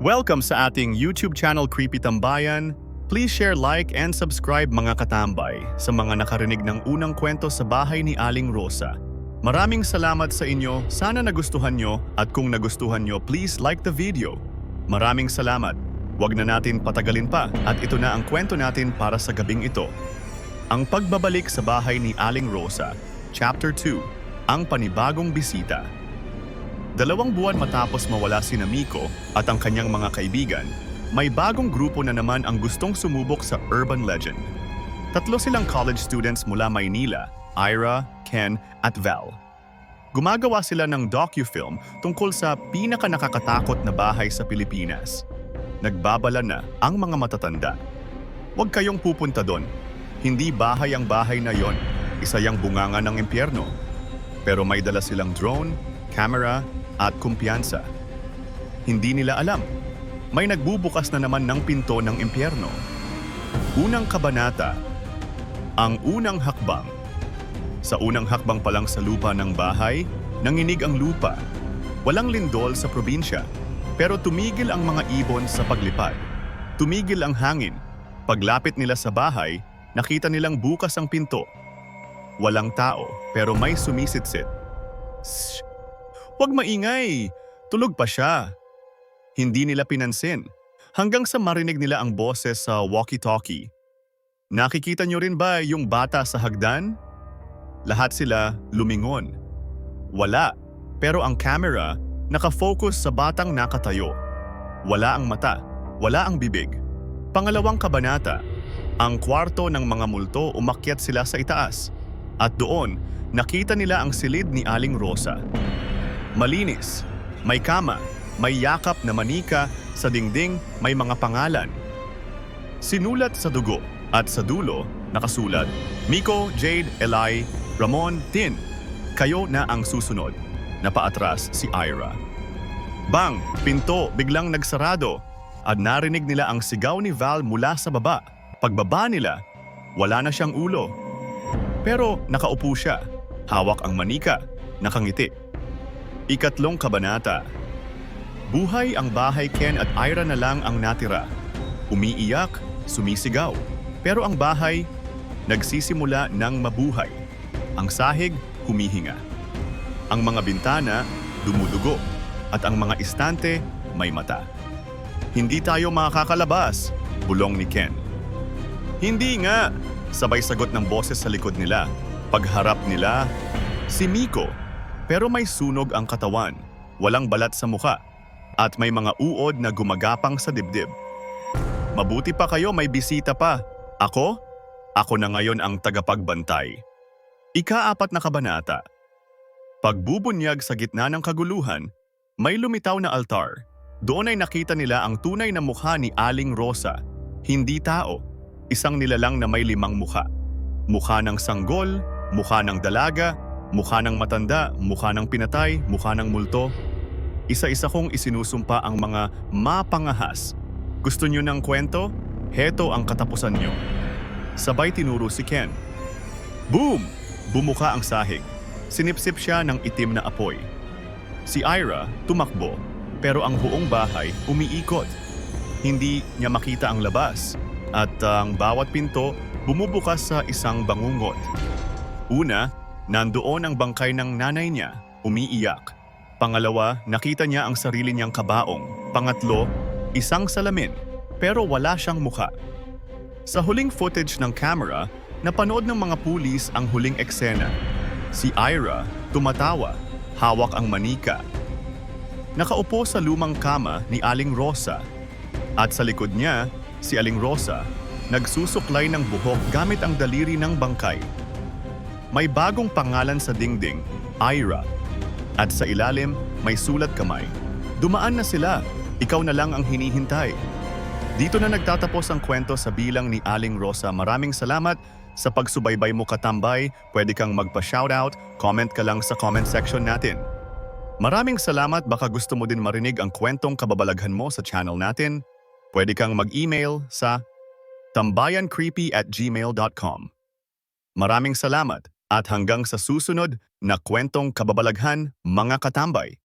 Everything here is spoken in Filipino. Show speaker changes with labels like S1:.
S1: Welcome sa ating YouTube channel Creepy Tambayan. Please share, like, and subscribe mga katambay sa mga nakarinig ng unang kwento sa bahay ni Aling Rosa. Maraming salamat sa inyo, sana nagustuhan nyo at kung nagustuhan nyo, please like the video. Maraming salamat. Huwag na natin patagalin pa at ito na ang kwento natin para sa gabing ito. Ang pagbabalik sa bahay ni Aling Rosa, Chapter 2, ang panibagong bisita. 2 buwan matapos mawala si Miko at ang kanyang mga kaibigan, may bagong grupo na naman ang gustong sumubok sa urban legend. 3 silang college students mula Maynila, Ira, Ken at Val. Gumagawa sila ng docu-film tungkol sa pinaka-nakakatakot na bahay sa Pilipinas. Nagbabala na ang mga matatanda. Huwag kayong pupunta doon. Hindi bahay ang bahay na yon, isa yang bunganga ng impyerno. Pero may dala silang drone, camera, at kumpiyansa. Hindi nila alam. May nagbubukas na naman ng pinto ng impyerno. Unang kabanata, ang unang hakbang. Sa unang hakbang pa lang sa lupa ng bahay, nanginig ang lupa. Walang lindol sa probinsya, pero tumigil ang mga ibon sa paglipad. Tumigil ang hangin. Paglapit nila sa bahay, nakita nilang bukas ang pinto. Walang tao, pero may sumisitsit. Shh! Huwag maingay! Tulog pa siya. Hindi nila pinansin, hanggang sa marinig nila ang boses sa walkie-talkie. Nakikita niyo rin ba yung bata sa hagdan? Lahat sila lumingon. Wala, pero ang camera nakafocus sa batang nakatayo. Wala ang mata, wala ang bibig. Pangalawang kabanata, ang kwarto ng mga multo umakyat sila sa itaas. At doon, nakita nila ang silid ni Aling Rosa. Malinis, may kama, may yakap na manika, sa dingding may mga pangalan. Sinulat sa dugo at sa dulo nakasulat, Miko, Jade, Eli, Ramon, Tin, kayo na ang susunod. Napaatras si Ira. Bang! Pinto biglang nagsarado at narinig nila ang sigaw ni Val mula sa baba. Pagbaba nila, wala na siyang ulo. Pero nakaupo siya, hawak ang manika, nakangiti. Ikatlong kabanata. Buhay ang bahay, Ken at Ira na lang ang natira. Umiiyak, sumisigaw. Pero ang bahay, nagsisimula ng mabuhay. Ang sahig, humihinga. Ang mga bintana, dumudugo. At ang mga istante, may mata. Hindi tayo makakalabas, bulong ni Ken. Hindi nga, sabay sagot ng boses sa likod nila. Pagharap nila, si Miko. Pero may sunog ang katawan, walang balat sa muka, at may mga uod na gumagapang sa dibdib. Mabuti pa kayo, may bisita pa. Ako? Ako na ngayon ang tagapagbantay. Ika-4 na kabanata. Pagbubunyag sa gitna ng kaguluhan, may lumitaw na altar. Doon ay nakita nila ang tunay na mukha ni Aling Rosa. Hindi tao, isang nilalang na may 5 mukha. Mukha ng sanggol, mukha ng dalaga, mukha ng matanda, mukha ng pinatay, mukha ng multo. Isa-isa kong isinusumpa ang mga mapangahas. Gusto niyo ng kwento? Heto ang katapusan niyo. Sabay tinuro si Ken. Boom! Bumuka ang sahig. Sinipsip siya ng itim na apoy. Si Ira tumakbo, pero ang buong bahay umiikot. Hindi niya makita ang labas, at ang bawat pinto bumubukas sa isang bangungot. Una, nandoon ang bangkay ng nanay niya, umiiyak. Pangalawa, nakita niya ang sarili niyang kabaong. Pangatlo, isang salamin, pero wala siyang mukha. Sa huling footage ng camera, napanood ng mga pulis ang huling eksena. Si Ira, tumatawa, hawak ang manika. Nakaupo sa lumang kama ni Aling Rosa. At sa likod niya, si Aling Rosa, nagsusuklay ng buhok gamit ang daliri ng bangkay. May bagong pangalan sa dingding, Ira. At sa ilalim, may sulat kamay. Dumaan na sila, ikaw na lang ang hinihintay. Dito na nagtatapos ang kwento sa bilang ni Aling Rosa. Maraming salamat sa pagsubaybay mo katambay. Pwede kang magpa-shoutout, comment ka lang sa comment section natin. Maraming salamat, baka gusto mo din marinig ang kwentong kababalaghan mo sa channel natin. Pwede kang mag-email sa tambayancreepy@gmail.com. Maraming salamat at hanggang sa susunod na kwentong kababalaghan, mga katambay.